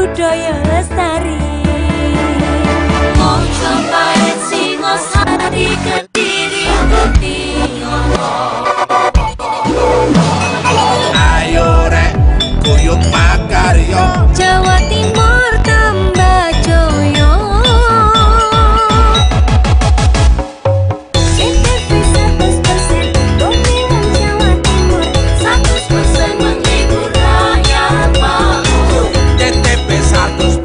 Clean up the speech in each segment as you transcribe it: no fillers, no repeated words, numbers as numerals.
budaya lestari. Mojopahit Singosari Kediri Ayo rek guyub makarya Jawa Timur tambah joyo. CTV 100% dongeng wong Jawa Timur, 100% menghibur rakyat makmur. CTP 100%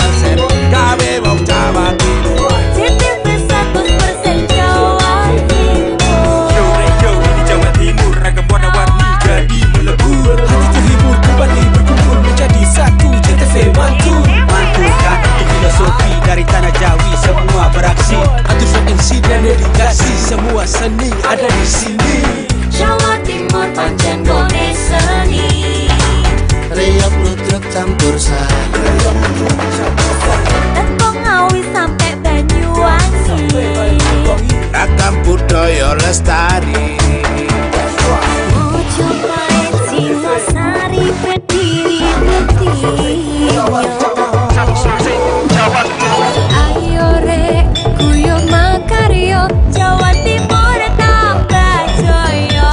gawe wong Jawa Timur. CTV 100% Jawa Timur. Yo ini Jawa Timur, ragam warna-warni jadi melebur. Hati terhibur kembali berkumpul menjadi satu. CTV mantul filosofi dari tanah Jawi, semua beraksi. Atur insiden dedikasi, semua seni ada di sini. Jawa Timur pancen gone seni. Riok ludruk campur sari. Teko Ngawi sampai Banyuwangi. Ragam budaya lestari. Mojopahit Singosari Kediri Ayo rek guyub makarya Jawa Timur tambah joyo.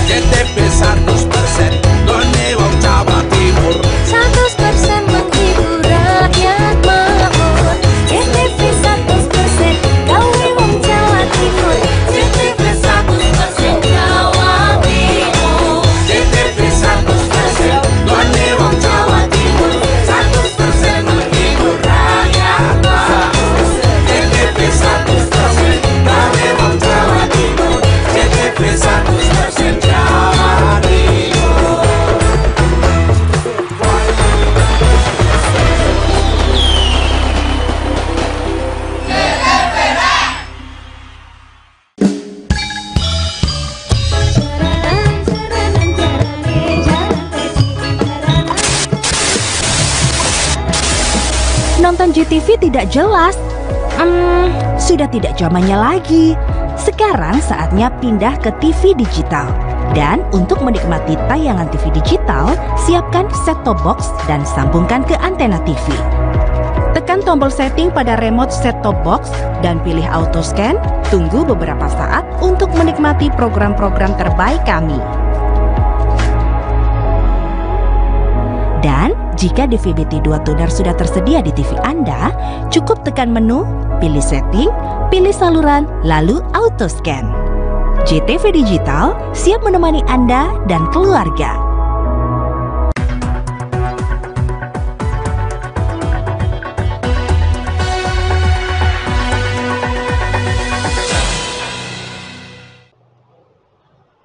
CTP 100% gone wong Jawa Timur. 100% menghibur rakyat makmur. CTV 100% gawe wong Jawa Timur. CTV 100% Jawa Timur. CTP 100% gone wong Jawa Timur. 100% menghibur rakyat makmur. CTP 100% gawe wong Jawa Timur. CTP 100% Jawa Timur. Nonton GTV tidak jelas. Sudah tidak zamannya lagi. Sekarang saatnya pindah ke TV digital. Dan untuk menikmati tayangan TV digital, siapkan set-top box dan sambungkan ke antena TV. Tekan tombol setting pada remote set-top box dan pilih auto scan. Tunggu beberapa saat untuk menikmati program-program terbaik kami. Dan jika DVB-T2 tuner sudah tersedia di TV Anda, cukup tekan menu, pilih setting, pilih saluran, lalu auto scan. JTV Digital siap menemani Anda dan keluarga.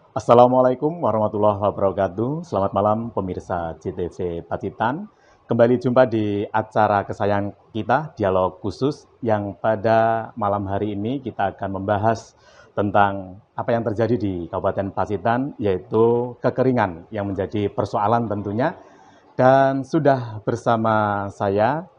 Assalamualaikum warahmatullahi wabarakatuh. Selamat malam pemirsa JTV Pacitan. Kembali jumpa di acara kesayangan kita, Dialog Khusus, yang pada malam hari ini kita akan membahas tentang apa yang terjadi di Kabupaten Pacitan, yaitu kekeringan yang menjadi persoalan tentunya. Dan sudah bersama saya,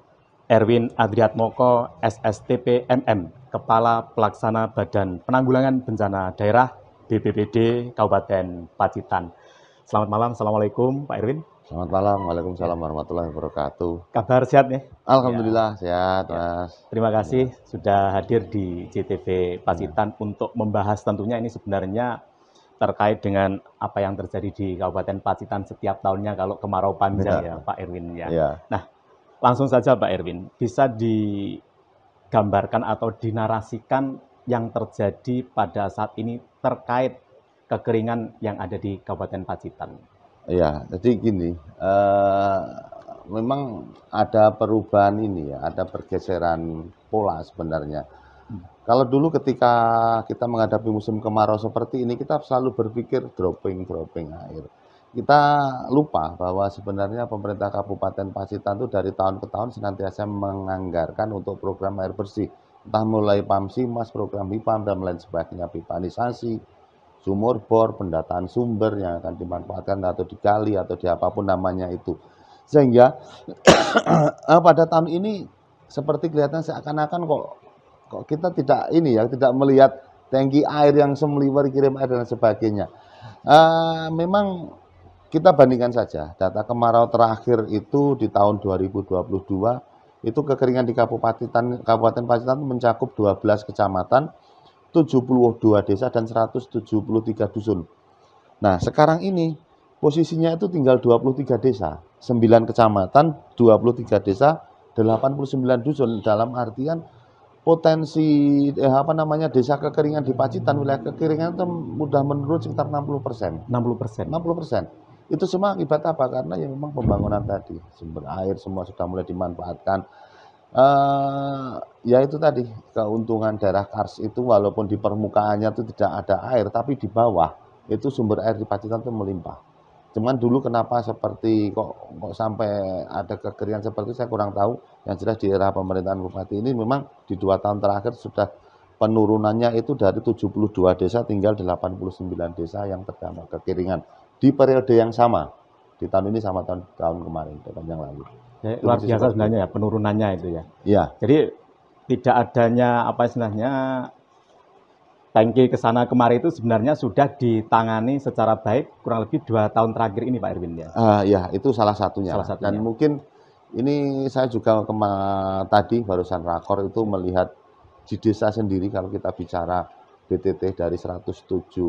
Erwin Adriatmoko, SSTP MM, Kepala Pelaksana Badan Penanggulangan Bencana Daerah BPBD Kabupaten Pacitan. Selamat malam, Assalamualaikum Pak Erwin. Selamat malam, Waalaikumsalam warahmatullahi wabarakatuh. Kabar sehat nih? Alhamdulillah sehat, Mas. Terima kasih sudah hadir di JTV Pacitan untuk membahas tentunya ini sebenarnya terkait dengan apa yang terjadi di Kabupaten Pacitan setiap tahunnya kalau kemarau panjang ya Pak Erwin ya. Nah, langsung saja Pak Erwin, bisa digambarkan atau dinarasikan yang terjadi pada saat ini terkait kekeringan yang ada di Kabupaten Pacitan. Iya, jadi gini, memang ada perubahan ini ya, ada pergeseran pola sebenarnya. Kalau dulu ketika kita menghadapi musim kemarau seperti ini, kita selalu berpikir dropping air. Kita lupa bahwa sebenarnya pemerintah Kabupaten Pacitan itu dari tahun ke tahun senantiasa menganggarkan untuk program air bersih. Entah mulai PAMSIMAS, program BIPAM, dan lain sebagainya, pipanisasi, sumur bor, pendataan sumber yang akan dimanfaatkan atau digali atau di apapun namanya itu. Sehingga pada tahun ini seperti kelihatan seakan-akan kok kita tidak tidak melihat tangki air yang semeliwer kirim air dan sebagainya. Memang kita bandingkan saja data kemarau terakhir itu di tahun 2022 itu kekeringan di Kabupaten Pacitan mencakup 12 kecamatan, 72 desa dan 173 dusun. Nah, sekarang ini posisinya itu tinggal 23 desa, 9 kecamatan, 23 desa, 89 dusun. Dalam artian potensi desa kekeringan di Pacitan, wilayah kekeringan itu mudah menurun sekitar 60%. 60%. 60%. Itu semua akibat apa? Karena ya memang pembangunan tadi, sumber air semua sudah mulai dimanfaatkan. Ya itu tadi, keuntungan daerah Kars itu walaupun di permukaannya itu tidak ada air, tapi di bawah itu sumber air di Pacitan itu melimpah. Cuman dulu kenapa seperti kok sampai ada kekeringan seperti itu saya kurang tahu. Yang jelas di era pemerintahan Bupati ini memang di 2 tahun terakhir sudah penurunannya itu dari 72 desa tinggal 89 desa yang terdampak kekeringan. Di periode yang sama, di tahun ini sama tahun kemarin, tahun yang lalu. Ya, luar biasa sebenarnya ya penurunannya itu ya. Iya. Jadi tidak adanya apa istilahnya tangki ke sana kemari itu sebenarnya sudah ditangani secara baik kurang lebih 2 tahun terakhir ini Pak Erwin ya. Ya, itu salah satunya. Salah satunya. Dan mungkin ini saya juga tadi barusan rakor itu melihat di desa sendiri kalau kita bicara BTT dari 172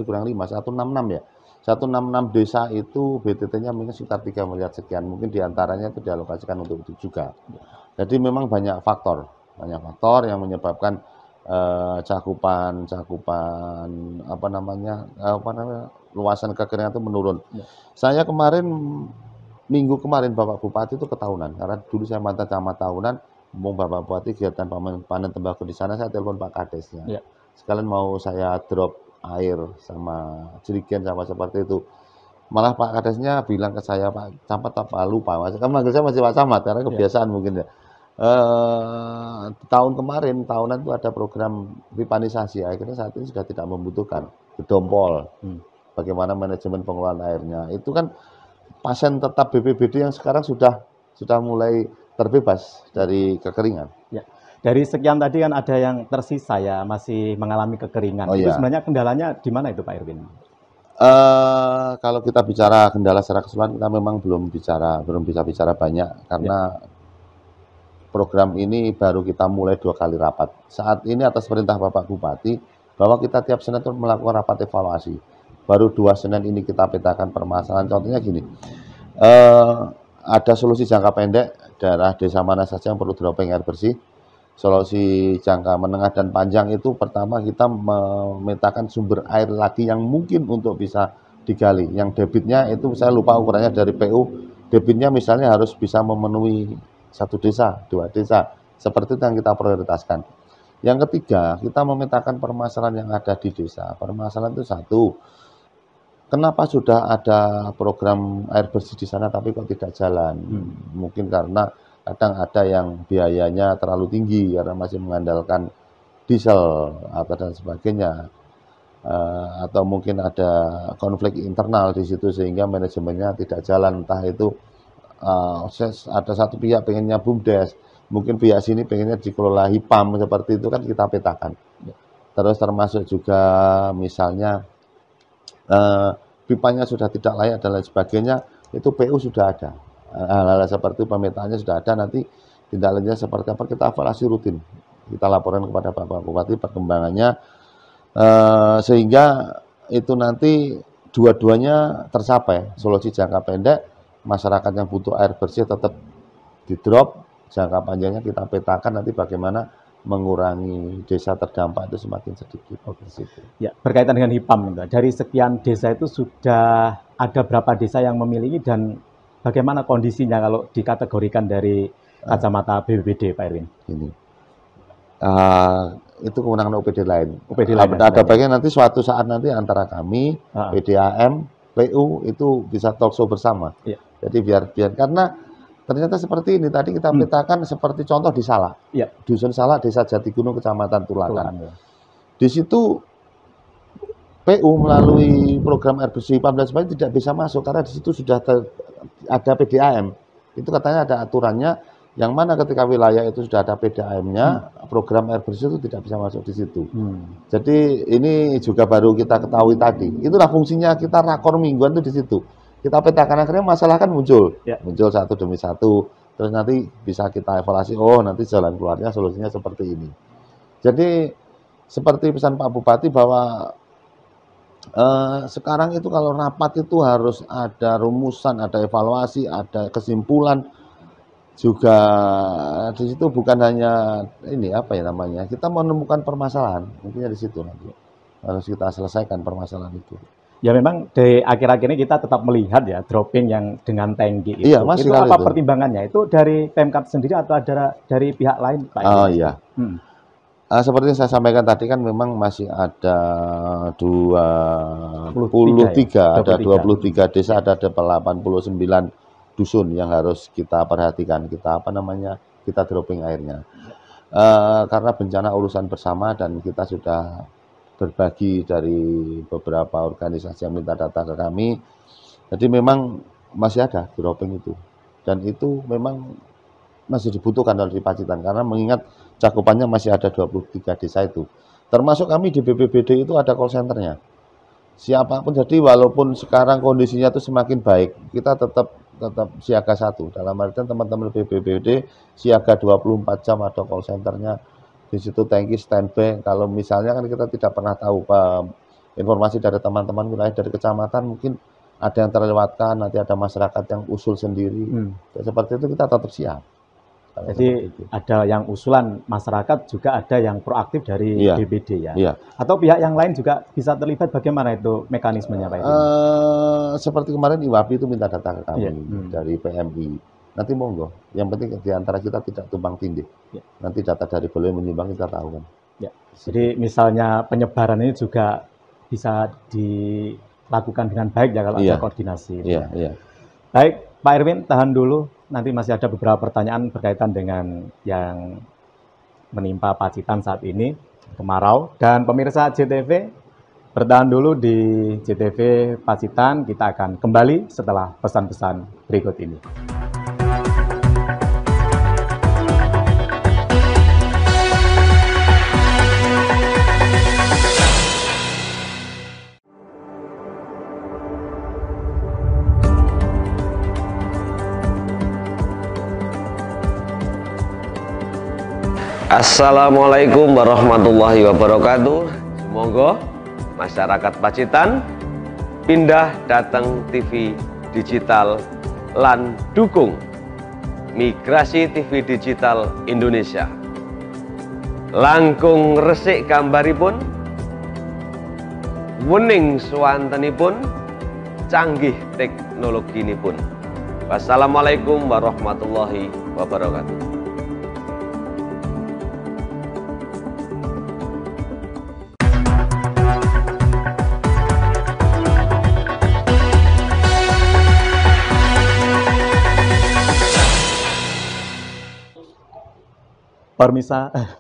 dikurang 5, 166 ya. 166 desa itu BTT-nya mungkin sekitar 3 miliar sekian. Mungkin diantaranya itu dialokasikan untuk itu juga. Jadi memang banyak faktor yang menyebabkan cakupan luasan kekeringan itu menurun. Ya. Saya minggu kemarin Bapak Bupati itu ke Tahunan, karena dulu saya mantan camat Tahunan, Bapak Bupati kegiatan panen tembakau di sana, saya telepon Pak Kadesnya. Ya. Sekalian mau saya drop air sama jerigen sama seperti itu. Malah Pak Kadesnya bilang ke saya, Pak Camat apa lupa, kan manggil saya masih Pak Camat karena kebiasaan mungkin ya. Tahunan itu ada program pipanisasi, akhirnya saat ini sudah tidak membutuhkan gedompol. Bagaimana manajemen pengelolaan airnya, itu kan pasien tetap BPBD yang sekarang sudah mulai terbebas dari kekeringan. Ya. Dari sekian tadi kan ada yang tersisa ya masih mengalami kekeringan. Oh, itu iya. sebenarnya kendalanya di mana itu Pak Erwin? Kalau kita bicara kendala secara keseluruhan kita memang belum bisa bicara banyak karena program ini baru kita mulai 2 kali rapat. Saat ini atas perintah Bapak Bupati bahwa kita tiap Senin itu melakukan rapat evaluasi. Baru 2 Senin ini kita petakan permasalahan. Contohnya gini, ada solusi jangka pendek, daerah desa mana saja yang perlu dropping air bersih. Solusi jangka menengah dan panjang itu pertama kita memetakan sumber air lagi yang mungkin untuk bisa digali. Yang debitnya itu saya lupa ukurannya dari PU, debitnya misalnya harus bisa memenuhi 1 desa, 2 desa. Seperti itu yang kita prioritaskan. Yang ketiga, kita memetakan permasalahan yang ada di desa. Permasalahan itu 1, kenapa sudah ada program air bersih di sana tapi kok tidak jalan? Mungkin karena kadang ada yang biayanya terlalu tinggi karena masih mengandalkan diesel atau dan sebagainya, atau mungkin ada konflik internal di situ sehingga manajemennya tidak jalan. Entah itu ada satu pihak pengennya BUMDes, mungkin pihak sini pengennya dikelola HIPAM, seperti itu kan kita petakan. Terus termasuk juga misalnya pipanya sudah tidak layak dan lain sebagainya, itu PU sudah ada. Hal-hal seperti pemetaannya sudah ada, nanti tindak lanjutnya seperti apa kita evaluasi rutin, kita laporan kepada Bapak Bupati perkembangannya, sehingga itu nanti dua-duanya tercapai. Solusi jangka pendek, masyarakat yang butuh air bersih tetap di drop, jangka panjangnya kita petakan nanti bagaimana mengurangi desa terdampak itu semakin sedikit. Ya, berkaitan dengan HIPAM, dari sekian desa itu sudah ada berapa desa yang memiliki dan bagaimana kondisinya kalau dikategorikan dari kacamata BPBD, Pak Erwin? Ini, itu kewenangan OPD lain. OPD lain. Ada bagian nanti suatu saat nanti antara kami, PDAM, PU itu bisa talk show bersama. Ya. Jadi biar karena ternyata seperti ini tadi kita petakan seperti contoh di Salak. Ya. Dusun Salak, Desa Jatigunung, Kecamatan Tulakan. Ya. Di situ PU melalui program air bersih 14 Mei tidak bisa masuk karena di situ sudah ada PDAM. Itu katanya ada aturannya yang mana ketika wilayah itu sudah ada PDAM-nya, program air bersih itu tidak bisa masuk di situ. Jadi ini juga baru kita ketahui tadi. Itulah fungsinya kita rakor mingguan itu di situ. Kita petakan, akhirnya masalah kan muncul, muncul satu demi satu. Terus nanti bisa kita evaluasi, oh nanti jalan keluarnya solusinya seperti ini. Jadi seperti pesan Pak Bupati bahwa sekarang itu kalau rapat itu harus ada rumusan, ada evaluasi, ada kesimpulan. Juga di situ bukan hanya ini apa ya namanya, kita menemukan permasalahan, mungkinnya di situ nanti harus kita selesaikan permasalahan itu. Ya memang di akhir-akhir ini kita tetap melihat ya dropping yang dengan tangki itu. Iya, Mas, itu apa pertimbangannya? Itu dari Pemkab sendiri atau ada dari pihak lain, Pak? Oh iya. Seperti yang saya sampaikan tadi kan memang masih ada 23 desa, ada 89 dusun yang harus kita perhatikan, kita dropping airnya. Karena bencana urusan bersama dan kita sudah berbagi dari beberapa organisasi yang minta data ke kami. Jadi memang masih ada dropping itu. Dan itu memang masih dibutuhkan oleh Pacitan karena mengingat cakupannya masih ada 23 desa itu. Termasuk kami di BPBD itu ada call centernya. Siapapun, jadi walaupun sekarang kondisinya itu semakin baik, kita tetap siaga 1. Dalam artian teman-teman BPBD siaga 24 jam ada call centernya. Di situ tangki standby. Kalau misalnya kan kita tidak pernah tahu informasi dari teman-teman wilayah dari kecamatan, mungkin ada yang terlewatkan, nanti ada masyarakat yang usul sendiri. Seperti itu kita tetap siap. Jadi ada yang usulan masyarakat, juga ada yang proaktif dari BPD ya. Iya. Atau pihak yang lain juga bisa terlibat, bagaimana itu mekanismenya Pak? Seperti kemarin IWAPI itu minta data ke kami dari PMI. Nanti monggo, yang penting di antara kita tidak tumpang tindih. Nanti data dari beliau menyumbang kita tahu kan. Ya. Jadi misalnya penyebaran ini juga bisa dilakukan dengan baik ya kalau ada koordinasi. Iya. Baik, Pak Erwin tahan dulu. Nanti masih ada beberapa pertanyaan berkaitan dengan yang menimpa Pacitan saat ini, kemarau. Dan pemirsa JTV, bertahan dulu di JTV Pacitan. Kita akan kembali setelah pesan-pesan berikut ini. Assalamualaikum warahmatullahi wabarakatuh. Semoga masyarakat Pacitan pindah datang TV digital lan dukung migrasi TV digital Indonesia. Langkung resik gambaripun, wening swantenipun, canggih teknologinipun. Wassalamualaikum warahmatullahi wabarakatuh.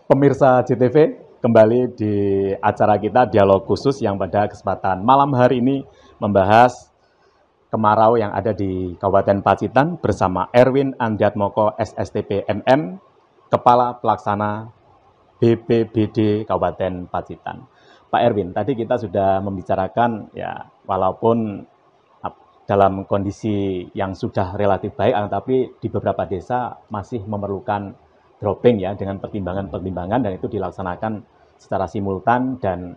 Pemirsa JTV, kembali di acara kita Dialog Khusus yang pada kesempatan malam hari ini membahas kemarau yang ada di Kabupaten Pacitan bersama Erwin Andiatmoko SSTP MM, Kepala Pelaksana BPBD Kabupaten Pacitan. Pak Erwin, tadi kita sudah membicarakan ya walaupun dalam kondisi yang sudah relatif baik, tapi di beberapa desa masih memerlukan dropping ya dengan pertimbangan-pertimbangan, dan itu dilaksanakan secara simultan dan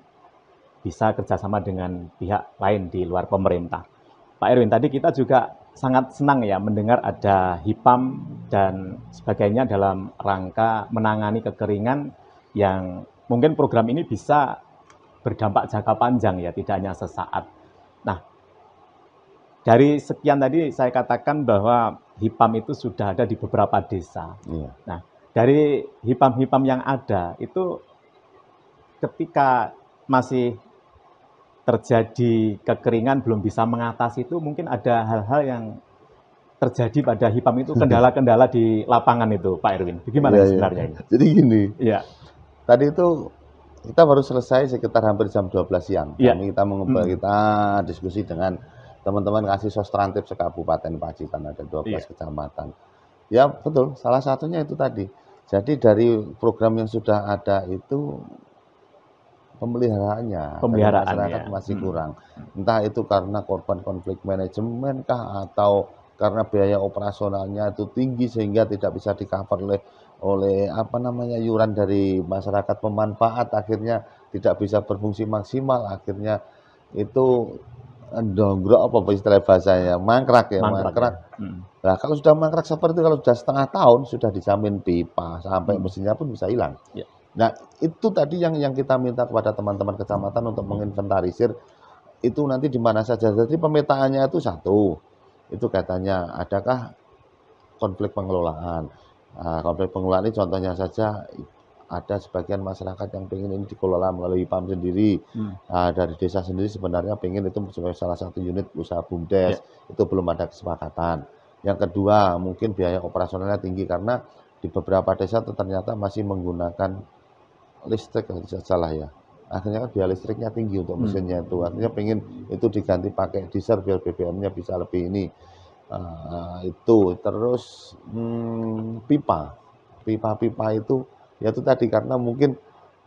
bisa kerjasama dengan pihak lain di luar pemerintah. Pak Erwin, tadi kita juga sangat senang ya mendengar ada HIPAM dan sebagainya dalam rangka menangani kekeringan yang mungkin program ini bisa berdampak jangka panjang ya, tidak hanya sesaat. Nah, dari sekian tadi saya katakan bahwa HIPAM itu sudah ada di beberapa desa. Nah, dari HIPAM-HIPAM yang ada, itu ketika masih terjadi kekeringan belum bisa mengatasi itu, mungkin ada hal-hal yang terjadi pada HIPAM itu, kendala-kendala di lapangan itu, Pak Erwin. Bagaimana sebenarnya ini? Jadi gini, tadi itu kita baru selesai sekitar hampir jam 12 siang. Kami kita diskusi dengan teman-teman kasih Sostrantip sekabupaten Pacitan, ada 12 kecamatan. Ya betul, salah satunya itu tadi. Jadi dari program yang sudah ada itu pemeliharaannya dari masyarakat masih kurang. Entah itu karena korban konflik manajemen kah, atau karena biaya operasionalnya itu tinggi sehingga tidak bisa di-cover oleh apa namanya iuran dari masyarakat pemanfaat, akhirnya tidak bisa berfungsi maksimal, akhirnya itu donggrok apa istilah bahasanya, mangkrak. Nah, kalau sudah mangkrak seperti itu, kalau sudah setengah tahun sudah dijamin pipa sampai mesinnya pun bisa hilang. Nah, itu tadi yang kita minta kepada teman-teman kecamatan untuk menginventarisir itu nanti di mana saja. Jadi pemetaannya itu satu, itu katanya adakah konflik pengelolaan. Nah, konflik pengelolaan ini contohnya saja ada sebagian masyarakat yang pengen ini dikelola melalui PAM sendiri. Dari desa sendiri sebenarnya pengen itu sebagai salah satu unit usaha BUMDes, itu belum ada kesepakatan. Yang kedua, mungkin biaya operasionalnya tinggi karena di beberapa desa ternyata masih menggunakan listrik, kalau tidak salah ya. Akhirnya kan biaya listriknya tinggi untuk mesinnya itu. Artinya pengen itu diganti pakai diesel biar BBM-nya bisa lebih ini. Itu terus pipa itu ya itu tadi karena mungkin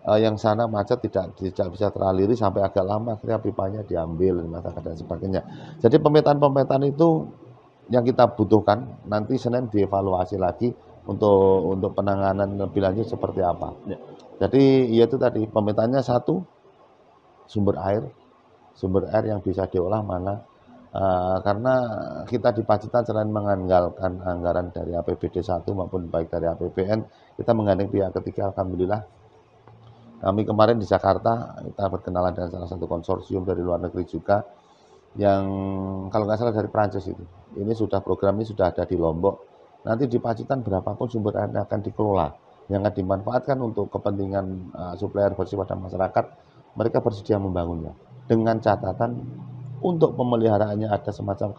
yang sana macet tidak bisa teraliri sampai agak lama, akhirnya pipanya diambil masyarakat dan sebagainya. Jadi pemetaan itu yang kita butuhkan, nanti Senin dievaluasi lagi untuk penanganan lebih lanjut seperti apa. Jadi ya itu tadi pemetaannya satu, sumber air yang bisa diolah mana. Karena kita di Pacitan selain mengandalkan anggaran dari APBD 1 maupun baik dari APBN, kita menggandeng pihak ketiga. Alhamdulillah kami kemarin di Jakarta kita berkenalan dengan salah satu konsorsium dari luar negeri juga, yang kalau nggak salah dari Prancis itu. Ini program ini sudah ada di Lombok. Nanti di Pacitan berapapun sumber air akan dikelola, yang akan dimanfaatkan untuk kepentingan suplai air bersih pada masyarakat, mereka bersedia membangunnya. Dengan catatan untuk pemeliharaannya ada semacam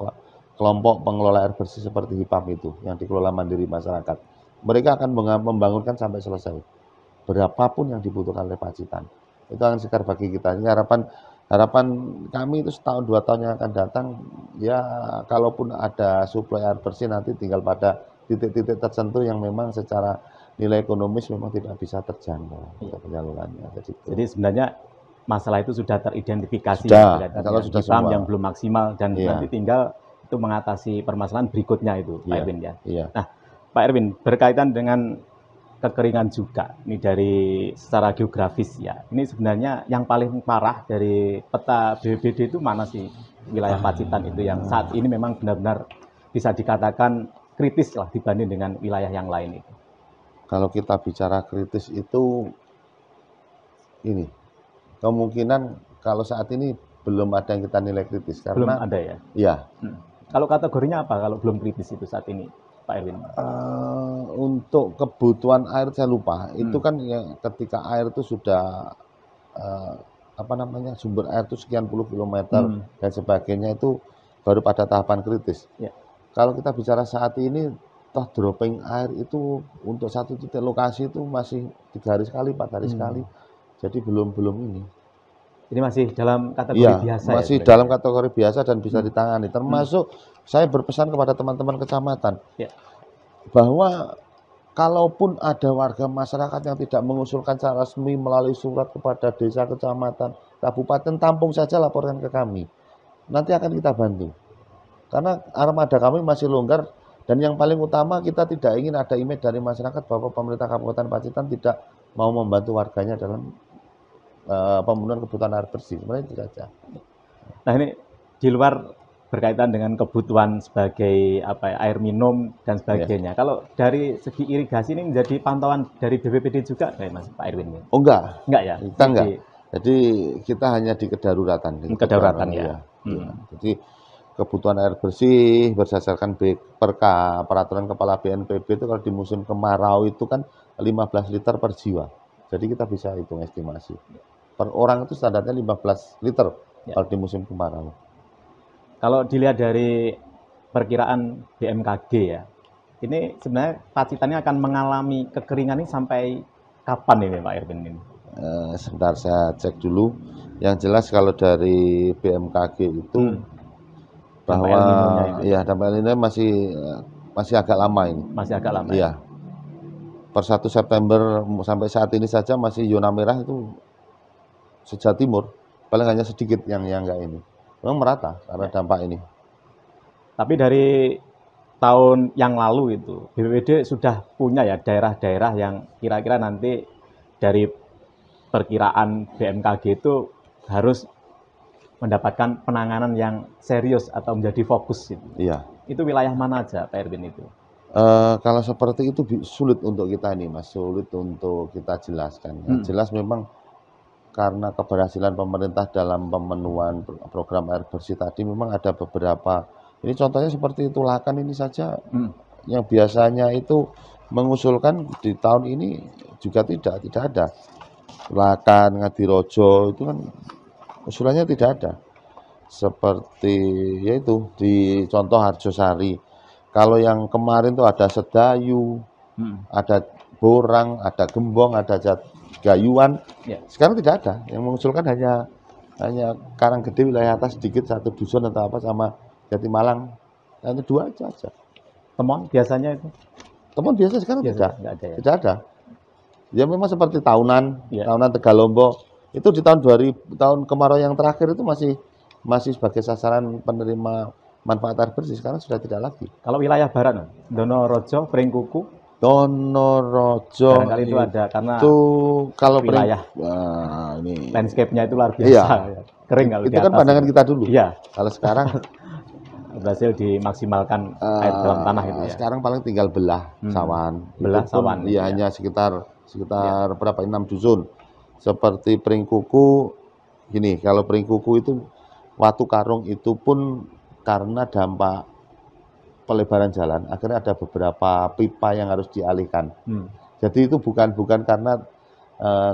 kelompok pengelola air bersih seperti HIPAM itu, yang dikelola mandiri masyarakat. Mereka akan membangunkan sampai selesai. Berapapun yang dibutuhkan oleh Pacitan. Itu akan segar bagi kita. Ini harapan kami itu setahun 2 tahun yang akan datang, ya kalaupun ada suplai air bersih nanti tinggal pada titik-titik tertentu yang memang secara nilai ekonomis memang tidak bisa terjangkau penyalurannya. Jadi sebenarnya masalah itu sudah teridentifikasi, kalau sudah semua yang belum maksimal dan nanti tinggal itu mengatasi permasalahan berikutnya itu, Pak Erwin ya. Nah, Pak Erwin, berkaitan dengan kekeringan juga, ini dari secara geografis ya. Ini sebenarnya yang paling parah dari peta BPBD itu mana sih wilayah Pacitan itu yang saat ini memang benar-benar bisa dikatakan kritis lah dibanding dengan wilayah yang lain itu. Kalau kita bicara kritis itu ini kemungkinan kalau saat ini belum ada yang kita nilai kritis karena belum ada ya. Iya. Kalau kategorinya apa kalau belum kritis itu saat ini, Pak Erwin? Untuk kebutuhan air saya lupa. Itu kan ya, ketika air itu sudah sumber air itu sekian puluh kilometer dan sebagainya itu baru pada tahapan kritis. Kalau kita bicara saat ini dropping air itu untuk satu titik lokasi itu masih 3 hari sekali, 4 hari sekali. Jadi belum ini. Ini masih dalam kategori biasa. Masih dalam kategori biasa dan bisa ditangani. Termasuk saya berpesan kepada teman-teman kecamatan bahwa kalaupun ada warga masyarakat yang tidak mengusulkan secara resmi melalui surat kepada desa, kecamatan, kabupaten, tampung saja laporkan ke kami. Nanti akan kita bantu. Karena armada kami masih longgar. Dan yang paling utama kita tidak ingin ada image dari masyarakat bahwa pemerintah Kabupaten Pacitan tidak mau membantu warganya dalam pemenuhan kebutuhan air bersih. Sebenarnya itu saja. Nah ini di luar berkaitan dengan kebutuhan sebagai air minum dan sebagainya. Kalau dari segi irigasi ini menjadi pantauan dari BPBD juga kayak Mas Pak Erwin? Oh enggak. Enggak ya? Kita enggak. Jadi kita hanya di kedaruratan. Kedaruratan ya. Jadi kebutuhan air bersih berdasarkan peraturan kepala BNPB itu kalau di musim kemarau itu kan 15 liter per jiwa. Jadi kita bisa hitung estimasi. Per orang itu standarnya 15 liter kalau di musim kemarau. Kalau dilihat dari perkiraan BMKG ya, ini sebenarnya Pacitannya akan mengalami kekeringan ini sampai kapan ini Pak Erwin ini? Sebentar saya cek dulu. Yang jelas kalau dari BMKG itu bahwa dampak El Nino masih agak lama ini. Masih agak lama. Iya. per 1 September sampai saat ini saja masih zona merah itu se-Jawa Timur, paling hanya sedikit yang enggak ini. Memang merata karena dampak ini. Tapi dari tahun yang lalu itu, BPBD sudah punya ya daerah-daerah yang kira-kira nanti dari perkiraan BMKG itu harus mendapatkan penanganan yang serius atau menjadi fokus gitu. Iya. Itu wilayah mana aja Pak Erwin itu? Kalau seperti itu sulit untuk kita ini Mas, sulit untuk kita jelaskan. Yang jelas memang karena keberhasilan pemerintah dalam pemenuhan program air bersih tadi memang ada beberapa, ini contohnya seperti Tulakan ini saja yang biasanya itu mengusulkan di tahun ini juga tidak ada. Tulakan, Ngadirojo itu kan usulannya tidak ada. Seperti yaitu di contoh Harjosari. Kalau yang kemarin tuh ada Sedayu, ada Borang, ada Gembong, ada Gayuan. Ya. Sekarang tidak ada. Yang mengusulkan hanya Karanggede wilayah atas sedikit, satu dusun atau apa, sama Jatimalang. Hanya 2 aja. Temon biasanya itu? Temon biasa sekarang Biasa, tidak. nggak ada ya? Tidak ada. Ya memang seperti tahunan, Ya. tahunan Tegalombo. Itu di tahun tahun kemarau yang terakhir itu masih sebagai sasaran penerima manfaat air bersih, sekarang sudah tidak lagi. Kalau wilayah barat, Donorojo, Pringkuku, Donorojo barangkali itu ada karena itu kalau wilayah ini landscape-nya itu luar biasa. Iya. Ya. Kering kalau itu di kan atas pandangan itu. kita dulu. Iya, Kalau sekarang berhasil dimaksimalkan air dalam tanah itu ya. sekarang paling tinggal belah sawan. Belah Itu pun sawan, iya, ya. hanya sekitar berapa 6 dusun. Seperti Pringkuku gini, kalau Pringkuku itu Watu Karung itu pun karena dampak pelebaran jalan, akhirnya ada beberapa pipa yang harus dialihkan. Jadi itu bukan karena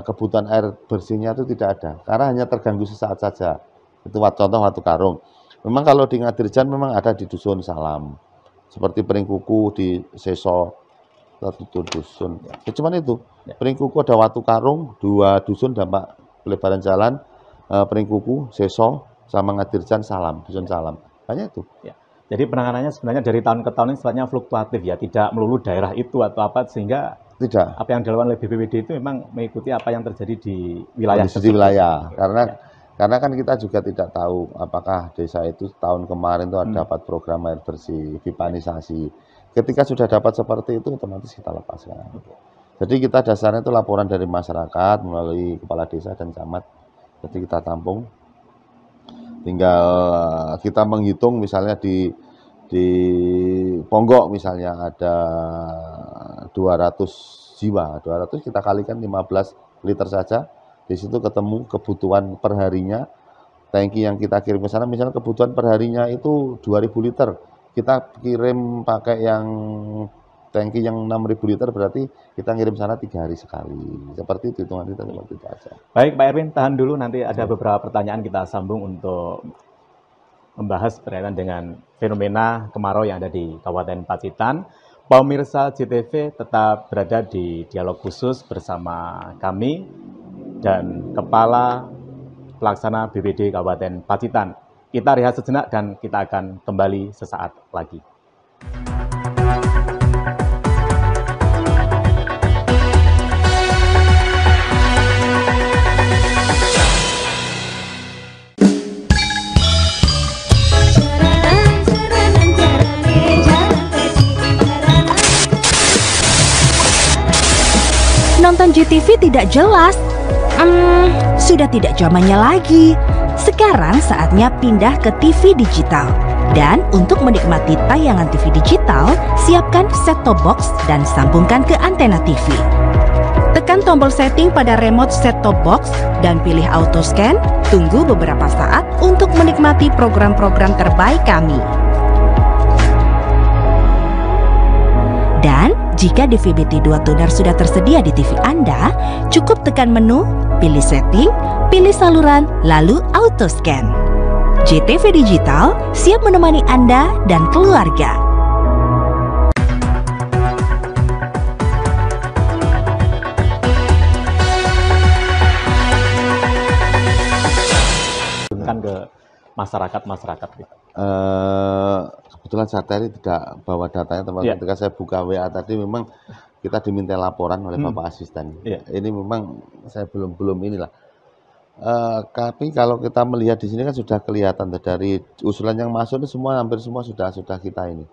kebutuhan air bersihnya itu tidak ada, karena hanya terganggu sesaat saja. Itu contoh Watu Karung. Memang kalau di Ngadirjan memang ada di Dusun Salam, seperti Pringkuku di Seso, satu dusun. Ya, cuman itu, Pringkuku ada Watu Karung, 2 dusun dampak pelebaran jalan, Pringkuku, Seso, sama Ngadirjan Salam, Dusun Salam. Hanya itu. Ya. Jadi penanganannya sebenarnya dari tahun ke tahun ini sifatnya fluktuatif ya, tidak melulu daerah itu atau apa, sehingga Tidak. apa yang dilakukan oleh BPBD itu memang mengikuti apa yang terjadi di wilayah Kondisi di tersebut. wilayah. Karena kan kita juga tidak tahu apakah desa itu tahun kemarin itu ada dapat program air bersih, pipanisasi. Ketika sudah dapat seperti itu, otomatis kita lepaskan. Jadi kita dasarnya itu laporan dari masyarakat melalui kepala desa dan camat. Jadi kita tampung. Tinggal kita menghitung misalnya di Ponggok misalnya ada 200 jiwa, 200 kita kalikan 15 liter saja. Di situ ketemu kebutuhan perharinya, tangki yang kita kirim ke sana, misalnya kebutuhan perharinya itu 2000 liter. Kita kirim pakai yang tangki yang 6000 liter, berarti kita ngirim sana 3 hari sekali. Seperti itu, hitungan kita seperti itu aja. Baik Pak Erwin, tahan dulu, nanti ada beberapa pertanyaan kita sambung untuk membahas berkaitan dengan fenomena kemarau yang ada di Kabupaten Pacitan. Pemirsa JTV tetap berada di dialog khusus bersama kami dan Kepala Pelaksana BPD Kabupaten Pacitan. Kita rehat sejenak dan kita akan kembali sesaat lagi. Nonton JTV tidak jelas. Sudah tidak zamannya lagi. Sekarang saatnya pindah ke TV digital. Dan untuk menikmati tayangan TV digital, siapkan set-top box dan sambungkan ke antena TV. Tekan tombol setting pada remote set-top box dan pilih auto scan. Tunggu beberapa saat untuk menikmati program-program terbaik kami. Dan jika DVB-T2 tuner sudah tersedia di TV Anda, cukup tekan menu, pilih setting, pilih saluran, lalu auto scan. JTV Digital siap menemani Anda dan keluarga. Kan ke masyarakat gitu. Kebetulan saya tadi tidak bawa datanya, teman. Ya. Ketika saya buka WA tadi memang kita diminta laporan oleh Bapak Asisten. Iya. Ini memang saya belum inilah. Tapi kalau kita melihat di sini kan sudah kelihatan dari usulan yang masuk itu semua hampir semua sudah kita ini.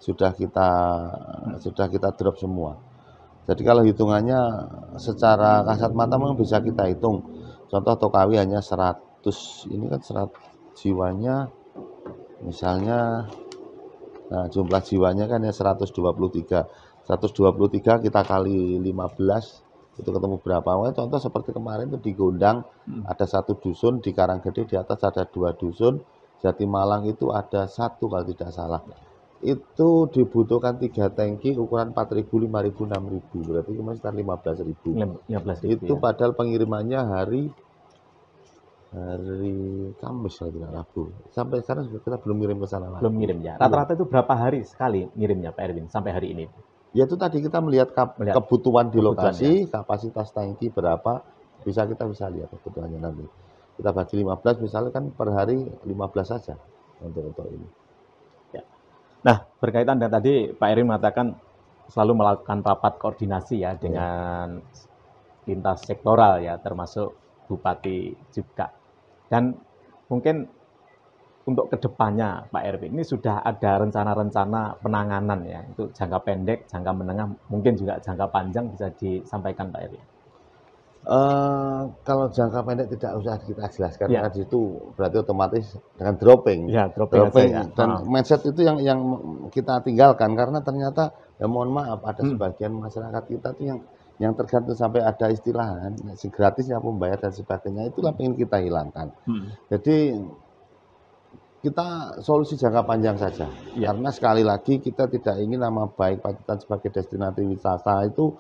Sudah kita drop semua. Jadi kalau hitungannya secara kasat mata memang bisa kita hitung. Contoh Tokawi hanya 100, ini kan 100 jiwanya misalnya, nah jumlah jiwanya kan ya 123. 123 kita kali 15 itu ketemu berapa? Contoh seperti kemarin itu di Gondang ada 1 dusun, di Karanggede di atas ada 2 dusun, Jatimalang itu ada 1 kalau tidak salah. Itu dibutuhkan 3 tangki ukuran 4.000, 5.000, 6.000, berarti cuma sekitar 15.000. 15.000 Itu ya. padahal pengirimannya hari Kamis atau Rabu. Sampai sekarang kita belum ngirim ke sana lagi. Belum ngirim ya. Rata-rata itu berapa hari sekali ngirimnya Pak Erwin sampai hari ini? Ya itu tadi kita melihat kebutuhan di lokasi, kapasitas tangki berapa, bisa lihat kebutuhannya nanti. Kita bagi 15 misalnya kan per hari 15 saja untuk ini. Ya. Nah, berkaitan dengan tadi Pak Erwin mengatakan selalu melakukan rapat koordinasi ya dengan lintas sektoral ya, termasuk Bupati juga. Dan mungkin untuk kedepannya Pak Erwin, ini sudah ada rencana-rencana penanganan ya, itu jangka pendek, jangka menengah, mungkin juga jangka panjang bisa disampaikan Pak Erwin. Kalau jangka pendek tidak usah kita jelaskan, Ya. karena itu berarti otomatis dengan dropping. Ya, dropping aja ya. Dan mindset itu yang kita tinggalkan, karena ternyata ya mohon maaf ada sebagian masyarakat kita tuh yang tergantung sampai ada istilah si gratisnya pembayar dan sebagainya, itulah ingin kita hilangkan. Jadi kita solusi jangka panjang saja, karena sekali lagi kita tidak ingin nama baik Pacitan sebagai destinasi wisata itu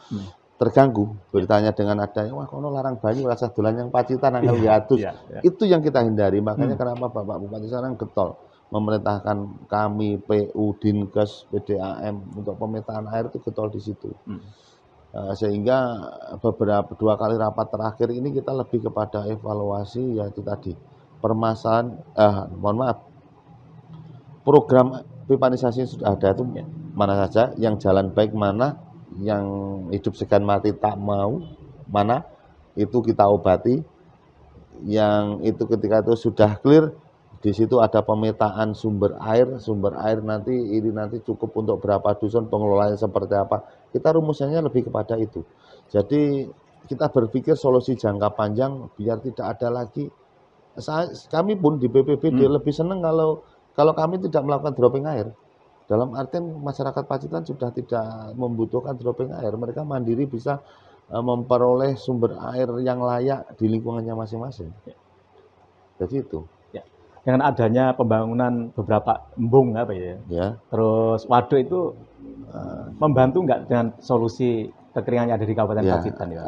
terganggu. Beritanya dengan adanya wah kono larang banyu rasa dolan yang Pacitan angel hiatus. Itu yang kita hindari. Makanya kenapa Bapak Bupati sekarang getol memerintahkan kami PU, Dinkes, PDAM untuk pemetaan air itu getol di situ. Sehingga beberapa 2 kali rapat terakhir ini kita lebih kepada evaluasi, yaitu tadi permasalahan program pipanisasi sudah ada itu mana saja, yang jalan baik mana, yang hidup segan mati tak mau mana, itu kita obati. Yang itu ketika itu sudah clear, di situ ada pemetaan sumber air nanti ini nanti cukup untuk berapa dusun, pengelolaannya seperti apa. Kita rumusnya lebih kepada itu. Jadi kita berpikir solusi jangka panjang biar tidak ada lagi. Kami pun di BPBD lebih senang kalau kami tidak melakukan dropping air. Dalam artian masyarakat Pacitan sudah tidak membutuhkan dropping air. Mereka mandiri bisa memperoleh sumber air yang layak di lingkungannya masing-masing. Jadi itu. Ya. Dengan adanya pembangunan beberapa embung apa ya. Terus waduk itu membantu nggak dengan solusi kekeringan yang ada di Kabupaten Pacitan ya?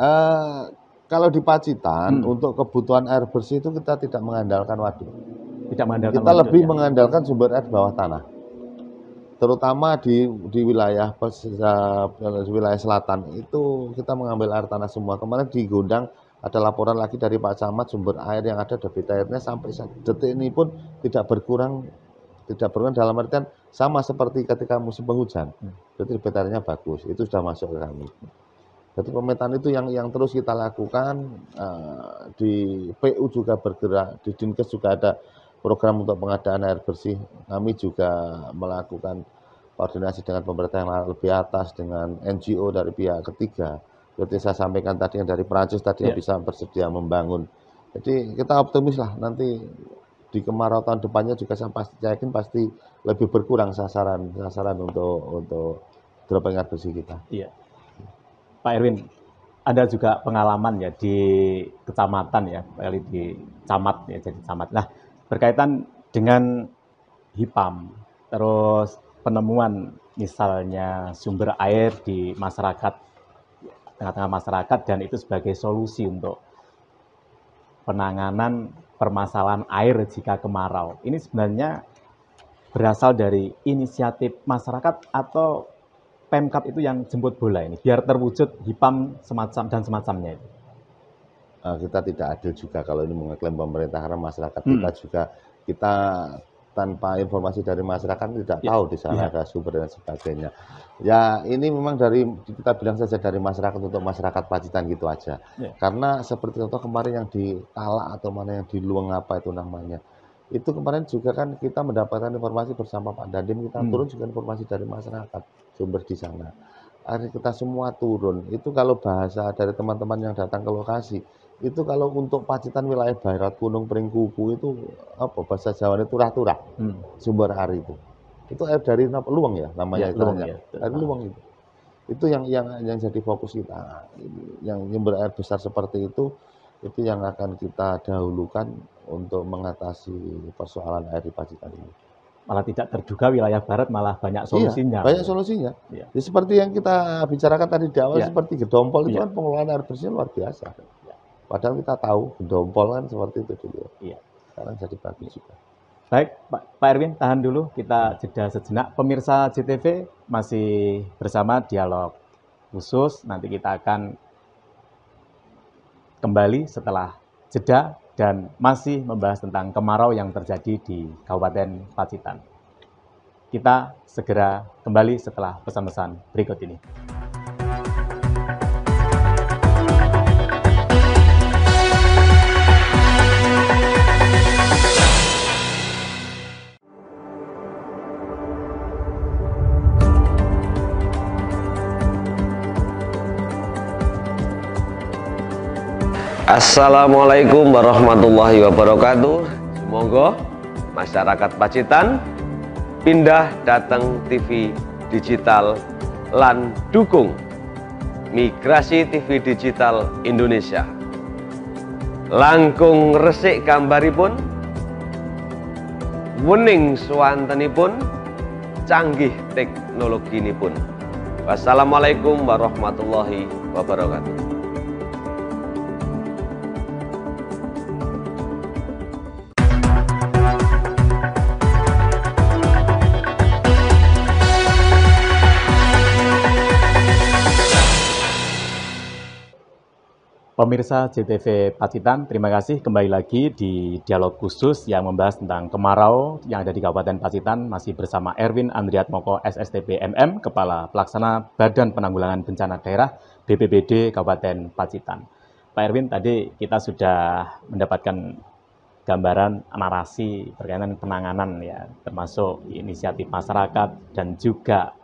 Kalau di Pacitan untuk kebutuhan air bersih itu kita tidak mengandalkan waduk. Tidak mengandalkan kita waduk, lebih ya? mengandalkan sumber air bawah tanah, terutama di wilayah selatan itu kita mengambil air tanah semua. Kemarin di Gondang ada laporan lagi dari Pak Camat, sumber air yang ada debit airnya sampai detik ini pun tidak berkurang dalam artian sama seperti ketika musim penghujan. Jadi debit airnya bagus, itu sudah masuk ke kami. Jadi pemetaan itu yang terus kita lakukan. Di PU juga bergerak, di Dinkes juga ada program untuk pengadaan air bersih. Kami juga melakukan koordinasi dengan pemerintah yang lebih atas, dengan NGO dari pihak ketiga. Seperti saya sampaikan tadi yang dari Perancis tadi yang bisa bersedia membangun. Jadi kita optimis lah nanti di kemarau tahun depannya juga saya yakin pasti lebih berkurang sasaran untuk dropping air bersih kita. Iya. Pak Erwin, ada juga pengalaman ya di kecamatan ya, di camat ya, jadi camat. Nah, berkaitan dengan HIPAM, terus penemuan misalnya sumber air di masyarakat, tengah-tengah masyarakat, dan itu sebagai solusi untuk penanganan permasalahan air jika kemarau. Ini sebenarnya berasal dari inisiatif masyarakat atau Pemkab itu yang jemput bola ini, biar terwujud HIPAM semacamnya itu? Kita tidak adil juga kalau ini mengeklaim pemerintah, karena masyarakat kita tanpa informasi dari masyarakat tidak Ya, tahu di sana ya. ada sumber dan sebagainya. Ya ini memang dari kita bilang saja dari masyarakat untuk masyarakat Pacitan gitu aja. Ya. Karena seperti contoh kemarin yang di Talak atau mana yang di Luang apa itu namanya. Itu kemarin juga kan kita mendapatkan informasi bersama Pak Dandim, kita turun juga informasi dari masyarakat sumber di sana. Akhirnya kita semua turun. Itu kalau bahasa dari teman-teman yang datang ke lokasi, itu kalau untuk Pacitan wilayah Barat Gunung Pringkuku itu apa bahasa Jawanya turah-turah sumber air itu. Itu air dari Luang ya namanya Ya, itu. Luang, ya. Air Luang itu. Itu yang jadi fokus kita. Yang sumber air besar seperti itu yang akan kita dahulukan untuk mengatasi persoalan air di Pacitan ini. Malah tidak terduga wilayah barat malah banyak solusinya. Iya, banyak solusinya. Iya. Ya, seperti yang kita bicarakan tadi di awal, Iya. seperti Gedompol itu Iya. kan pengelolaan air bersih luar biasa. Padahal kita tahu Gedompol kan seperti itu dulu. Iya. Sekarang jadi bagus juga. Baik, Pak Erwin, tahan dulu, kita jeda sejenak. Pemirsa JTV masih bersama dialog khusus. Nanti kita akan kembali setelah jeda dan masih membahas tentang kemarau yang terjadi di Kabupaten Pacitan. Kita segera kembali setelah pesan-pesan berikut ini. Assalamualaikum warahmatullahi wabarakatuh. Semoga masyarakat Pacitan pindah datang TV digital lan dukung migrasi TV digital Indonesia. Langkung resik gambaripun, wening swantenipun, canggih teknologinipun. Wassalamualaikum warahmatullahi wabarakatuh. Pemirsa JTV Pacitan, terima kasih kembali lagi di dialog khusus yang membahas tentang kemarau yang ada di Kabupaten Pacitan, masih bersama Erwin Andriatmoko SSTP MM, Kepala Pelaksana Badan Penanggulangan Bencana Daerah BPBD Kabupaten Pacitan. Pak Erwin, tadi kita sudah mendapatkan gambaran narasi berkaitan penanganan ya, termasuk inisiatif masyarakat dan juga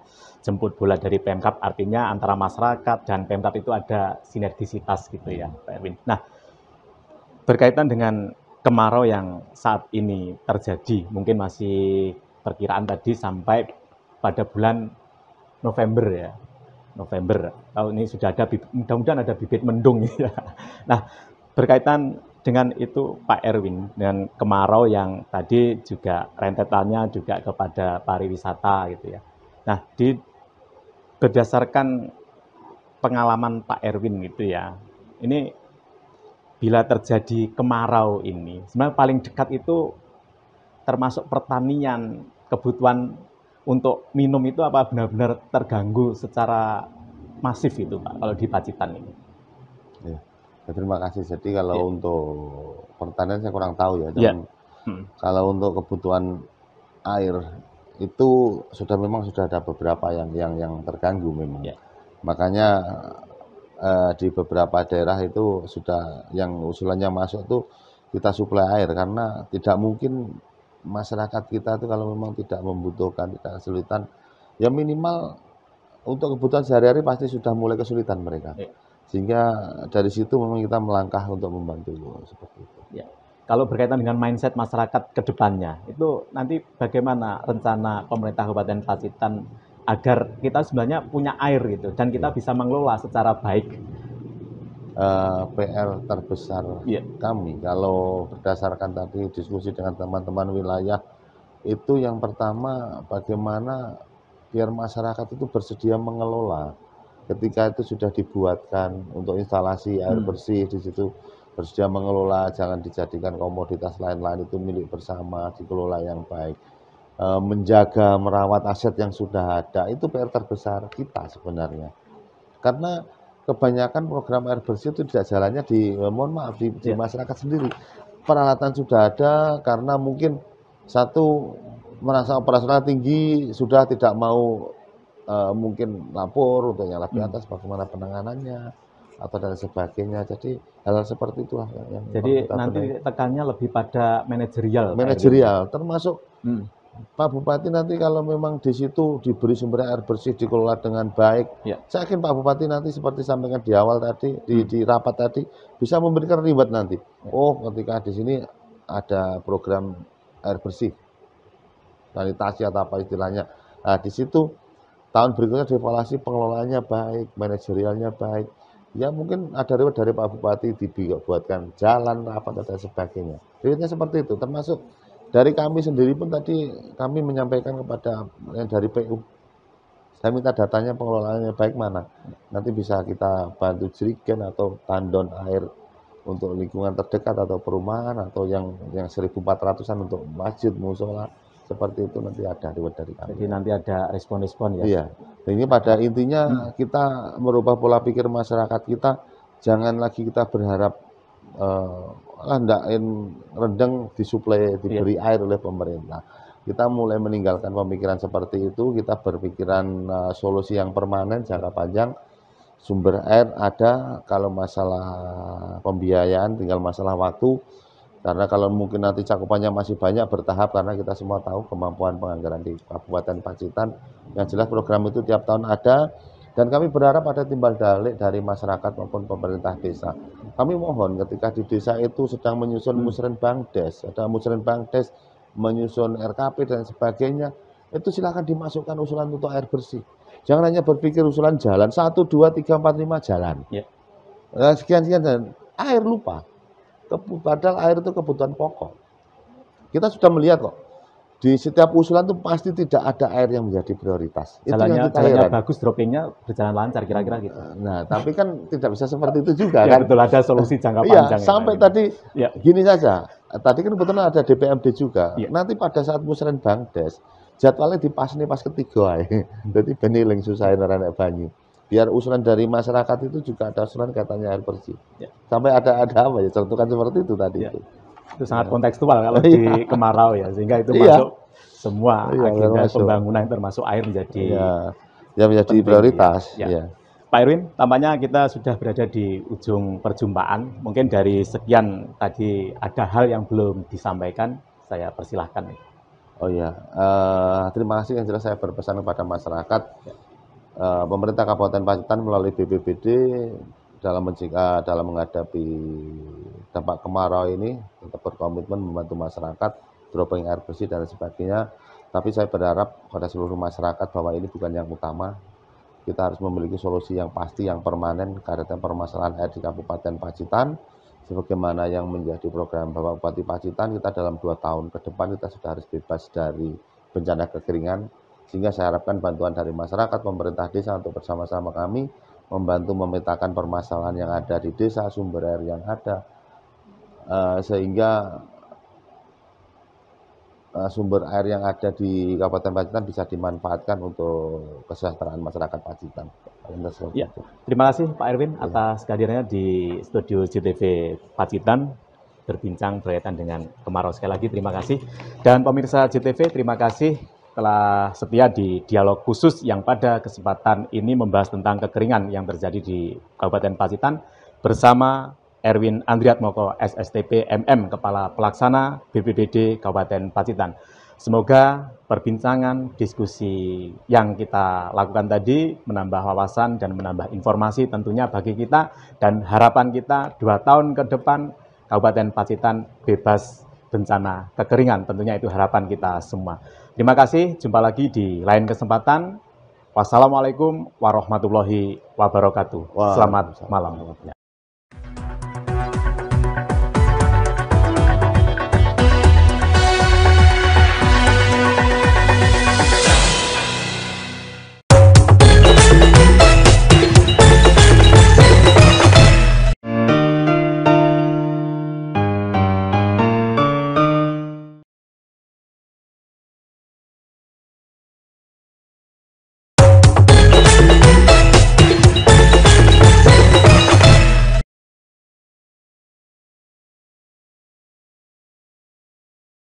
jemput bola dari Pemkab, artinya antara masyarakat dan Pemkab itu ada sinergisitas gitu ya, Pak Erwin. Nah, berkaitan dengan kemarau yang saat ini terjadi, mungkin masih perkiraan tadi sampai pada bulan November ya, November. Tahun ini sudah ada, mudah-mudahan ada bibit mendung ya. Nah, berkaitan dengan itu Pak Erwin, dengan kemarau yang tadi juga rentetannya juga kepada pariwisata gitu ya. Nah, berdasarkan pengalaman Pak Erwin gitu ya, ini bila terjadi kemarau ini, sebenarnya paling dekat itu termasuk pertanian, kebutuhan untuk minum itu apa benar-benar terganggu secara masif itu Pak, kalau di Pacitan ini? Ya, terima kasih. Jadi kalau Ya. untuk pertanian saya kurang tahu ya, Ya. cuman kalau untuk kebutuhan air itu memang sudah ada beberapa yang terganggu memang. Ya. Makanya di beberapa daerah itu sudah yang usulannya masuk tuh kita suplai air, karena tidak mungkin masyarakat kita tuh kalau memang tidak membutuhkan, tidak kesulitan, ya minimal untuk kebutuhan sehari-hari pasti sudah mulai kesulitan mereka. Ya. Sehingga dari situ memang kita melangkah untuk membantu seperti itu. Ya. Kalau berkaitan dengan mindset masyarakat ke depannya, itu nanti bagaimana rencana pemerintah Kabupaten Pacitan agar kita sebenarnya punya air gitu dan kita bisa mengelola secara baik? PR terbesar kami kalau berdasarkan tadi diskusi dengan teman-teman wilayah itu, yang pertama bagaimana biar masyarakat itu bersedia mengelola ketika itu sudah dibuatkan untuk instalasi air bersih di situ, bersedia mengelola, jangan dijadikan komoditas lain-lain, itu milik bersama, dikelola yang baik. Menjaga, merawat aset yang sudah ada, itu PR terbesar kita sebenarnya. Karena kebanyakan program air bersih itu tidak jalannya di masyarakat sendiri. Peralatan sudah ada, karena mungkin Satu, merasa operasional tinggi, sudah tidak mau mungkin lapor untuk yang lebih atas bagaimana penanganannya atau dan sebagainya. Jadi hal-hal seperti itulah yang Jadi kita nanti benahi. tekannya lebih pada manajerial, Pak Erwin. Manajerial, termasuk Hmm. Pak Bupati nanti kalau memang di situ diberi sumber air bersih, dikelola dengan baik, Ya. saya yakin Pak Bupati nanti seperti sampaikan di awal tadi, di rapat tadi, bisa memberikan reward nanti. Oh, ketika di sini ada program air bersih, sanitasi atau apa istilahnya. Nah, di situ tahun berikutnya dievaluasi pengelolaannya baik, manajerialnya baik. Ya mungkin ada reward dari Pak Bupati dibuatkan jalan, apa dan sebagainya. Rewardnya seperti itu, termasuk dari kami sendiri pun tadi kami menyampaikan kepada yang dari PU. Saya minta datanya pengelolaannya baik mana. Nanti bisa kita bantu jerigen atau tandon air untuk lingkungan terdekat atau perumahan atau yang 1.400-an untuk masjid, musola. Seperti itu nanti ada reward dari kami. Jadi nanti ada respon-respon ya. Iya. Ini pada intinya kita merubah pola pikir masyarakat kita. Jangan lagi kita berharap hendakin rendeng disuplai diberi air oleh pemerintah. Kita mulai meninggalkan pemikiran seperti itu. Kita berpikiran solusi yang permanen jangka panjang. Sumber air ada. Kalau masalah pembiayaan tinggal masalah waktu. Karena kalau mungkin nanti cakupannya masih banyak bertahap, karena kita semua tahu kemampuan penganggaran di Kabupaten Pacitan. Yang jelas program itu tiap tahun ada, dan kami berharap ada timbal balik dari masyarakat maupun pemerintah desa. Kami mohon ketika di desa itu sedang menyusun musrenbangdes, ada musrenbangdes, menyusun RKP dan sebagainya, itu silakan dimasukkan usulan untuk air bersih. Jangan hanya berpikir usulan jalan, 1, 2, 3, 4, 5 jalan. Ya. Sekian-sekian, dan air lupa. Padahal air itu kebutuhan pokok. Kita sudah melihat kok, di setiap usulan itu pasti tidak ada air yang menjadi prioritas. Itu yang kita Jalannya heran. bagus, droppingnya berjalan lancar kira-kira gitu. Nah, tapi kan tidak bisa seperti itu juga Ya, kan. betul, ada solusi jangka Iya, panjang. ya, sampai Pak Erwin. tadi Ya. gini saja. Tadi kan kebetulan ada DPMD juga. Iya. Nanti pada saat musrenbangdes, jadwalnya pas ketiga ae. Jadi beniling susahin renek banyu. Biar usulan dari masyarakat itu juga ada usulan katanya air bersih. Ya. Sampai ada apa ya, contohkan seperti itu tadi Ya. itu. Itu sangat kontekstual kalau Iya. di kemarau ya, sehingga itu Iya. masuk semua Iya, agenda termasuk. pembangunan termasuk air menjadi Ya, yang menjadi penting, prioritas. ya. Ya. Pak Erwin, tampaknya kita sudah berada di ujung perjumpaan. Mungkin dari sekian tadi ada hal yang belum disampaikan, saya persilahkan. Oh iya, terima kasih. Yang jelas saya berpesan kepada masyarakat, pemerintah Kabupaten Pacitan melalui BPBD dalam menghadapi dampak kemarau ini tetap berkomitmen membantu masyarakat, dropping air bersih dan sebagainya. Tapi saya berharap pada seluruh masyarakat bahwa ini bukan yang utama. Kita harus memiliki solusi yang pasti, yang permanen karena permasalahan air di Kabupaten Pacitan. Sebagaimana yang menjadi program Bapak Bupati Pacitan, kita dalam 2 tahun ke depan kita sudah harus bebas dari bencana kekeringan. Sehingga saya harapkan bantuan dari masyarakat, pemerintah desa untuk bersama-sama kami membantu memetakan permasalahan yang ada di desa, sumber air yang ada, sehingga sumber air yang ada di Kabupaten Pacitan bisa dimanfaatkan untuk kesejahteraan masyarakat Pacitan. Ya, terima kasih Pak Erwin atas kehadirannya di studio JTV Pacitan berbincang berkaitan dengan kemarau. Sekali lagi terima kasih. Dan pemirsa JTV, terima kasih telah setia di dialog khusus yang pada kesempatan ini membahas tentang kekeringan yang terjadi di Kabupaten Pacitan bersama Erwin Andriatmoko, SSTP MM, Kepala Pelaksana BPBD Kabupaten Pacitan. Semoga perbincangan, diskusi yang kita lakukan tadi menambah wawasan dan menambah informasi tentunya bagi kita, dan harapan kita 2 tahun ke depan Kabupaten Pacitan bebas bencana kekeringan. Tentunya itu harapan kita semua. Terima kasih, jumpa lagi di lain kesempatan. Wassalamualaikum warahmatullahi wabarakatuh. Selamat malam.